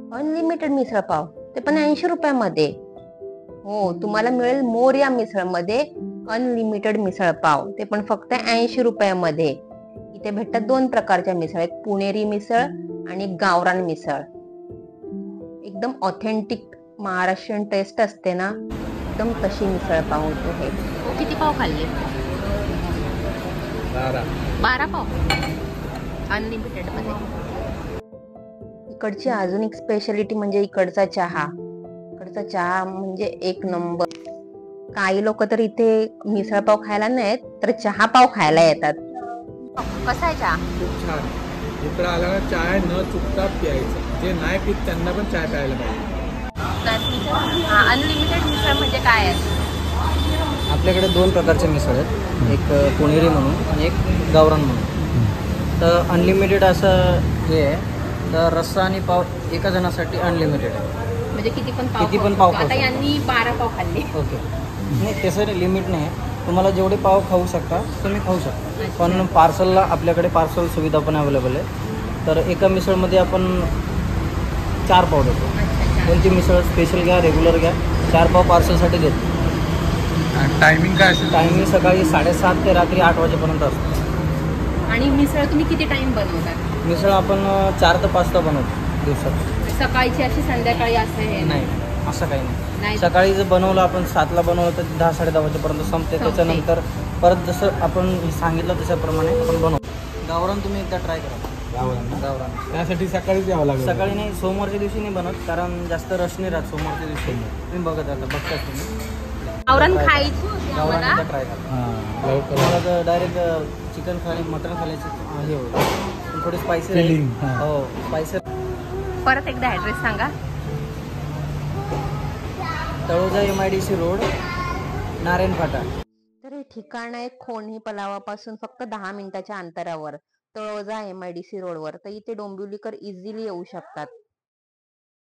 Unlimited misal pav, ते पण 80 रुपयामध्ये. हो, तुम्हाला मिळेल मोरया मिसळमध्ये अनलिमिटेड मिसळ पाव, ते पण फक्त 80 रुपयामध्ये. इथे भेटतात दोन प्रकारच्या मिसळ, एक पुणेरी मिसळ आणि गावरान मिसळ. एकदम ऑथेंटिक महाराष्ट्रीयन टेस्ट असते ना, एकदम तशी मिसळ पाव होतो हे. किती पाव खाल्ले? 12 पाव अनलिमिटेड मध्ये. इकडची अजून एक स्पेशालिटी म्हणजे इकडचा चहा. इकडचा चहा म्हणजे एक नंबर. काही लोक तर इथे मिसळ पाव खायला नाहीत तर चहा पाव खायला येतात. कसा आहे चहा? खूप छान. इकडं आला ना चाय न चुकता प्यायचं. जे नाही पित त्यांना पण चाय प्यायला पाहिजे. अनलिमिटेड मिसळ म्हणजे काय आहे? आपल्याकडे दोन प्रकारचे मिसळ आहेत, एक पुणेरी म्हणून आणि एक गावरान म्हणून. तर अनलिमिटेड असं हे आहे, तर रस्सा आणि पाव एका जणासाठी अनलिमिटेड आहे. म्हणजे किती पण पाव आता यांनी 12 पाव खाल्ले. ओके, नाही तसं लिमिट नाही आहे. तुम्हाला जेवढे पाव खाऊ शकता तुम्ही खाऊ शकता. पण पार्सलला आपल्याकडे पार्सल सुविधा पण अवेलेबल आहे. तर एका मिसळमध्ये आपण 4 पाव देतो. कोणती मिसळ स्पेशल घ्या, रेग्युलर घ्या, 4 पाव पार्सलसाठी देतो. टायमिंग काय असेल? टायमिंग सकाळी 7:30 ते रात्री 8 वाजेपर्यंत असतो. आणि मिसळ तुम्ही किती टाइम बनवतात? मिसळ आपण 4 ते 5 बनवतो दिवसात. सकाळची अशी संध्याकाळी असं हे नाही, असं काही नाही. सकाळी जर बनवलं आपण 7ला बनवलं तर 10-10:30 वाजेपर्यंत संपते. त्याच्यानंतर परत जसं आपण सांगितलं तशाप्रमाणे आपण बनवतो. गावरान तुम्ही एकदा ट्राय करा. गावरान त्यासाठी सकाळीच यावं लागेल. सकाळी नाही, सोमवारच्या दिवशी नाही बनवत, कारण जास्त रश नाही राहत सोमवारच्या दिवशी. तुम्ही बघताच तुम्ही गावरान खायची होती गावरान आम्हाला. एकदा ट्राय करा. तुम्हाला जर डायरेक्ट चिकन खाणे, मटण खाण्याची हे होईल. थोडी स्पायसी Feeling, हो स्पायसी. परत एकदा ऍड्रेस सांगा. तळोजा MIDC रोड, नारायण फाटा. तर हे ठिकाण आहे खोणी पलावापासून फक्त 10 मिनिटाच्या अंतरावर, तळोजा MIDC रोडवर. तर इथे डोंबिवलीकर इझिली येऊ शकतात.